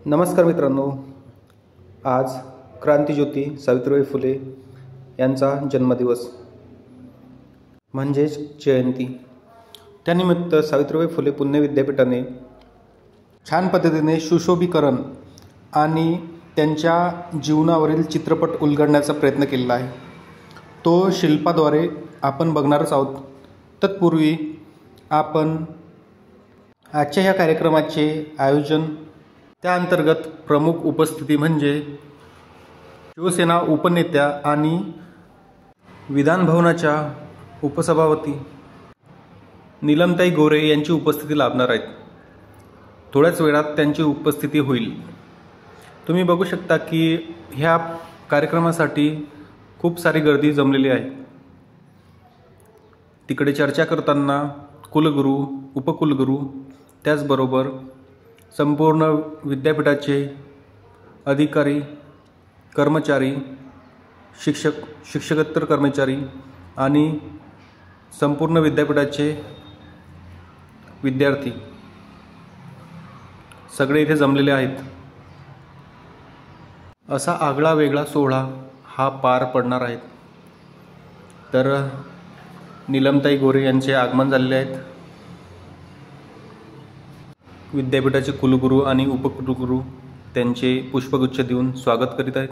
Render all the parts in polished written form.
नमस्कार मित्रांनो, आज क्रांतिज्योती सावित्रीबाई फुले यांचा जन्मदिवस म्हणजेच जयंती। त्यानिमित्त सावित्रीबाई फुले पुणे विद्यापीठाने छान पद्धतीने सुशोभीकरण आणि त्यांच्या जीवनावरील चित्रपट उलगडण्याचा प्रयत्न केलेला आहे। तो शिल्पाद्वारे आपण बघणारच आहोत। तत्पूर्वी आपण आजच्या ह्या कार्यक्रमाचे आयोजन, त्या अंतर्गत प्रमुख उपस्थिती म्हणजे शिवसेना उपनेत्या आणि विधान भवनाच्या उपसभापती नीलमताई गोरे यांची उपस्थिती लाभणार आहेत। थोड्याच वेळात त्यांची उपस्थिती होईल। तुम्ही बघू शकता की ह्या कार्यक्रमासाठी खूप सारी गर्दी जमलेली आहे। तिकडे चर्चा करताना कुलगुरू, उपकुलगुरू, त्याचबरोबर संपूर्ण विद्यापीठाचे अधिकारी, कर्मचारी, शिक्षकेतर कर्मचारी आणि संपूर्ण विद्यापीठाचे विद्यार्थी सगळे इथे जमलेले आहेत। असा आगळा वेगळा सोहळा हा पार पडणार आहे। तर नीलमताई गोरे यांचे आगमन झालेले आहेत। विद्यापीठाचे कुलगुरू आणि उपकुलगुरू त्यांचे पुष्पगुच्छ देऊन स्वागत करीत आहेत।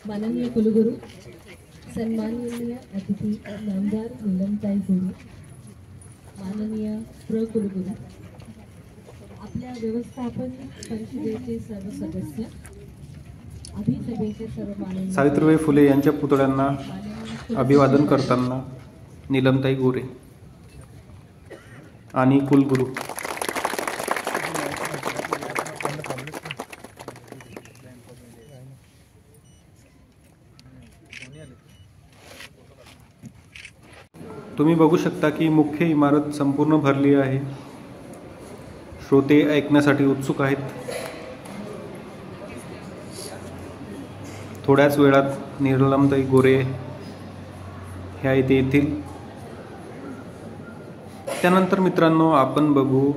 माननीय कुलगुरू, सन्माननीय अतिथी नामदार नीलमताई गोरे, माननीय प्रकुलगुरू, आपल्या व्यवस्थापन परिषदेचे सर्व सदस्य, अभिसभेचे सर्व माननीय सावित्रीबाई फुले यांच्या पुतळ्यांना अभिवादन करताना नीलमताई गोरे आणि कुलगुरू। तुम्ही बघू शकता की मुख्य इमारत संपूर्ण भरली आहे। श्रोते ऐकण्यासाठी उत्सुक आहेत। थोड्याच वेळात नीलमताई गोरे ह्या इथे येतील। त्यानंतर मित्रांनो, आपण बघू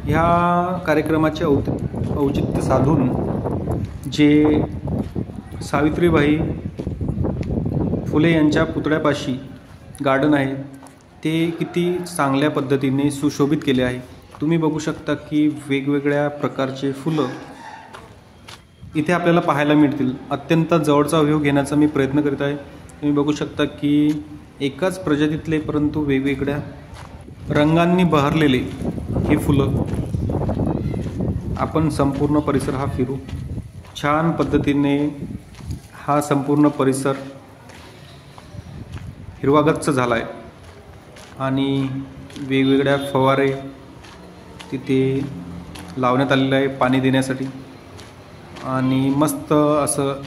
ह्या कार्यक्रमाचे औचित्य साधून जे सावित्रीबाई फुले यांच्या पुतळ्यापाशी गार्डन आहे ते किती चांगल्या पद्धतीने सुशोभित केले आहे। तुम्ही बघू शकता की वेगवेगळ्या प्रकारचे फुलं इथे आपल्याला पाहायला मिळतील। अत्यंत जवळचा व्ह्यू घेण्याचा मी प्रयत्न करीत आहे। तुम्ही बघू शकता की एकाच प्रजातीतले परंतु वेगवेगळ्या रंगांनी बहरलेले ही फुलं। आपण संपूर्ण परिसर हा फिरू। छान पद्धतीने हा संपूर्ण परिसर हिरवागच्च झाला आहे आणि वेगवेगळ्या फवारे तिथे लावण्यात आलेले आहे पाणी देण्यासाठी आणि मस्त असं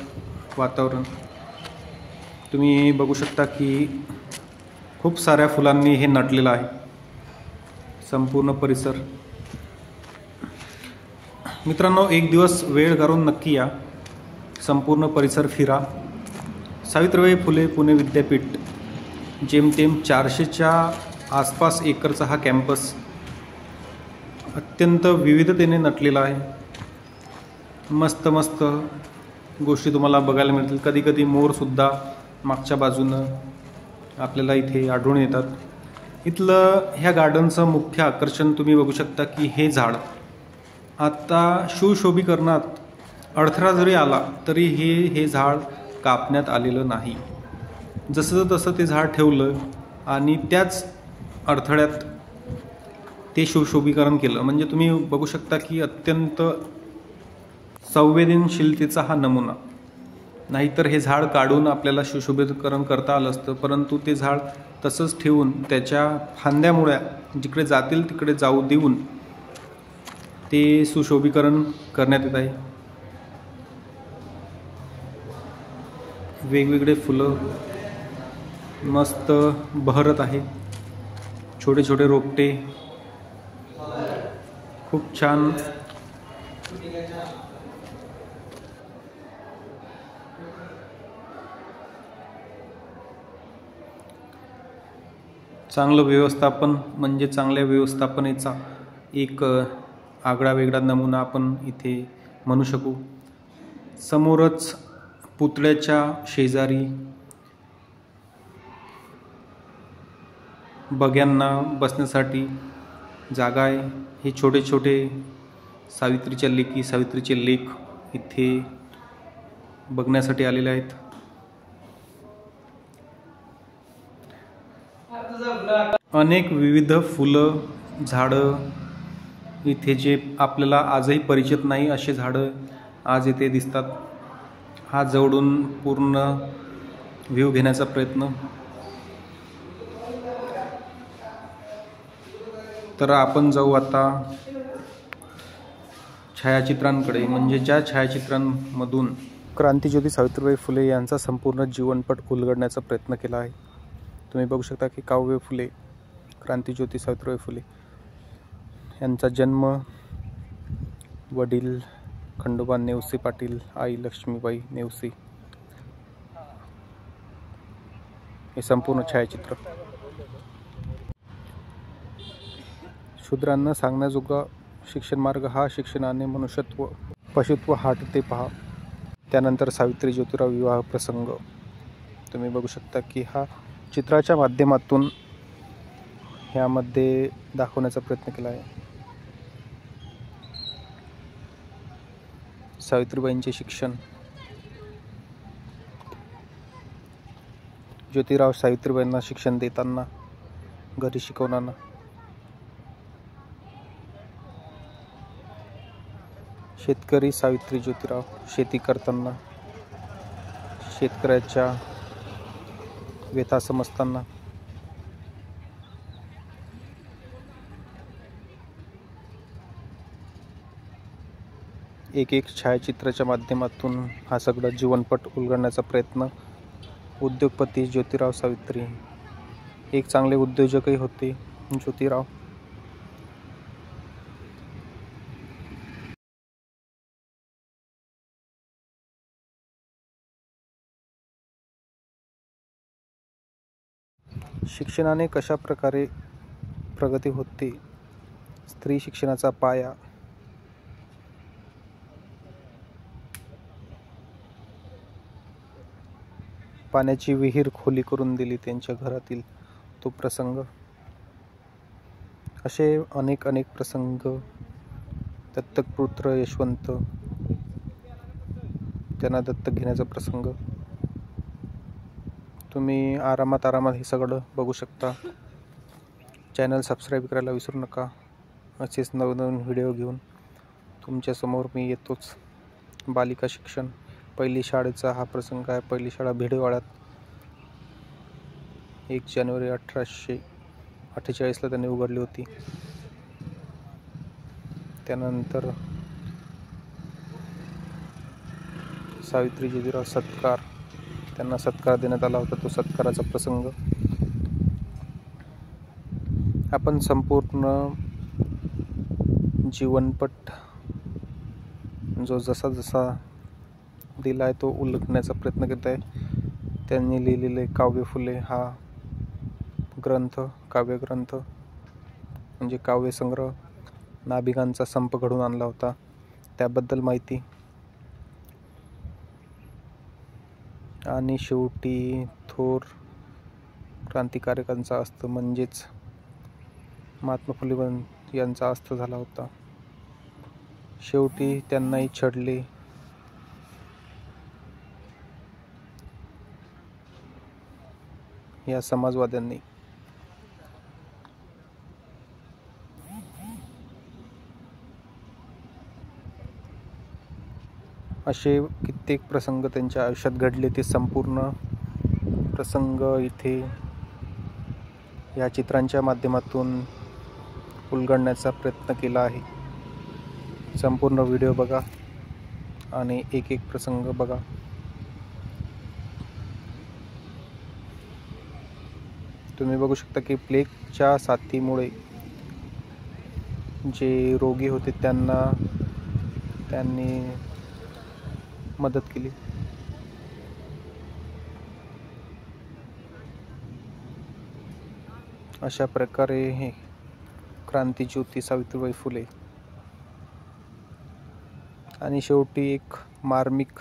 वातावरण तुम्ही बघू शकता की खूप साऱ्या फुलांनी हे नटलेलं आहे संपूर्ण परिसर। मित्रांनो, एक दिवस वेळ काढून नक्की या, संपूर्ण परिसर फिरा। सावित्रीबाई फुले पुणे विद्यापीठ जेमतेम 400च्या आसपास एकरचा हा कॅम्पस अत्यंत विविधतेने नटलेला आहे। मस्त मस्त गोष्टी तुम्हाला बघायला मिळतील। कधी कधी मोरसुद्धा मागच्या बाजूनं आपल्याला इथे आढळून येतात। इथलं ह्या गार्डनचं मुख्य आकर्षण तुम्ही बघू शकता की हे झाड आता सुशोभीकरणात अडथळा जरी आला तरी हे झाड कापण्यात आलेलं नाही। जसं तसं ते झाड ठेवलं आणि त्याच अडथळ्यात ते सुशोभीकरण केलं। म्हणजे तुम्ही बघू शकता की अत्यंत संवेदनशीलतेचा हा नमुना। नाहीतर हे झाड काढून आपल्याला सुशोभीकरण करता आलं असतं, परंतु ते झाड तसंच ठेवून त्याच्या फांद्या मुळ्या जिकडे जातील तिकडे जाऊ देऊन ते सुशोभीकरण करण्यात येत आहे। वेगवेगळे फुलं मस्त बहरत आहे। छोटे छोटे रोपटे खूप छान चांगलं व्यवस्थापन म्हणजे चांगल्या व्यवस्थापनेचा एक आगळा वेगळा नमुना आपण इथे म्हणू शकू. समोरच पुतळ्याच्या शेजारी बघ्यांना बसण्यासाठी जागा आहे. हे छोटे छोटे सावित्रीच्या लेकी, सावित्रीचे लेख इथे बघण्यासाठी आलेले आहेत. अनेक विविध फुलं, झाडं इथे जे आपल्याला आजही परिचित नाही असे झाडं आज इथे दिसतात. हा जवळून पूर्ण व्ह्यू घेण्याचा प्रयत्न. तर आपण जाऊ आता छायाचित्रांकडे, म्हणजे ज्या छायाचित्रांमधून क्रांतिज्योती सावित्रीबाई फुले यांचा संपूर्ण जीवनपट उलगडण्याचा प्रयत्न केला आहे. तुम्ही बघू शकता की काव्य फुले, क्रांतिज्योती सावित्रीबाई फुले यांचा जन्म, वडील खंडोबा नेवसे पाटील, आई लक्ष्मीबाई नेवसे, हे संपूर्ण छायाचित्र. शूद्रांना सांगण्याजोगा शिक्षण मार्ग हा शिक्षणाने मनुष्यत्व पशुत्व हाटते पहा. त्यानंतर सावित्री ज्योतिराव विवाह प्रसंग तुम्ही बघू शकता की हा चित्राच्या माध्यमातून ह्यामध्ये दाखवण्याचा प्रयत्न केला आहे. सावित्रीबाईंचे शिक्षण. ज्योतिराव सावित्रीबाईंना शिक्षण देताना, घरी शिकवताना. शेतकरी सावित्री ज्योतिराव शेती करताना, शेतकऱ्याच्या व्यथा समजताना. एक एक छायाचित्राच्या माध्यमातून हा सगळा जीवनपट उलगडण्याचा प्रयत्न. उद्योगपती ज्योतिराव सावित्री, एक चांगले उद्योजकही होते ज्योतिराव. शिक्षणाने कशा प्रकारे प्रगती होते, स्त्री शिक्षणाचा पाया. पाण्याची विहीर खोली करून दिली त्यांच्या घरातील, तो प्रसंग. असे अनेक अनेक प्रसंग. दत्तकपुत्र यशवंत, त्यांना दत्तक घेण्याचा प्रसंग. तुम्ही आरामात हे सगळं बघू शकता. चॅनल सबस्क्राईब करायला विसरू नका. असेच नवनवीन व्हिडिओ घेऊन तुमच्यासमोर मी येतोच. बालिका शिक्षण, पहिली शाळेचा हा प्रसंग आहे. पहिली शाळा भिडेवाड्यात 1 जानेवारी 1848ला त्यांनी उघडली होती. त्यानंतर सावित्री ज्योतिराव सत्कार, त्यांना सत्कार देण्यात आला होता, तो सत्काराचा प्रसंग. आपण संपूर्ण जीवनपट जो जसा जसा दिला आहे तो उलगडण्याचा प्रयत्न करत आहे. त्यांनी लिहिलेले काव्य फुले हा ग्रंथ, काव्यग्रंथ म्हणजे काव्यसंग्रह, नाभिकांचा संप घडून आणला होता, त्याबद्दल माहिती. आणि शेवटी थोर क्रांतिकारकांचा अस्त म्हणजेच महात्मा फुले यांचा अस्त झाला होता. शेवटी त्यांनाही छळले. या समाजवाद्यांनी. असे कित्येक प्रसंग त्यांच्या आयुष्यात घडले. ते संपूर्ण प्रसंग इथे या चित्रांच्या माध्यमातून उलगडण्याचा प्रयत्न केला आहे. संपूर्ण व्हिडिओ बघा आणि एक एक प्रसंग बघा. तुम्ही बघू शकता की प्लेगच्या साथीमुळे जे रोगी होते त्यांनी मदत केली. अशा प्रकारे हे क्रांतिज्योती सावित्रीबाई फुले. आणि शेवटी एक मार्मिक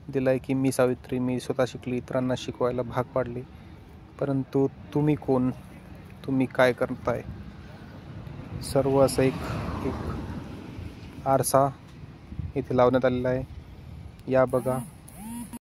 दिलाय की मी सावित्री, मी स्वतः शिकली, इतरांना शिकवायला भाग पाडले, परंतु तुम्ही कोण, तुम्ही काय करताय. सर्व असं एक आरसा इथे लावण्यात आलेला आहे. या बघा.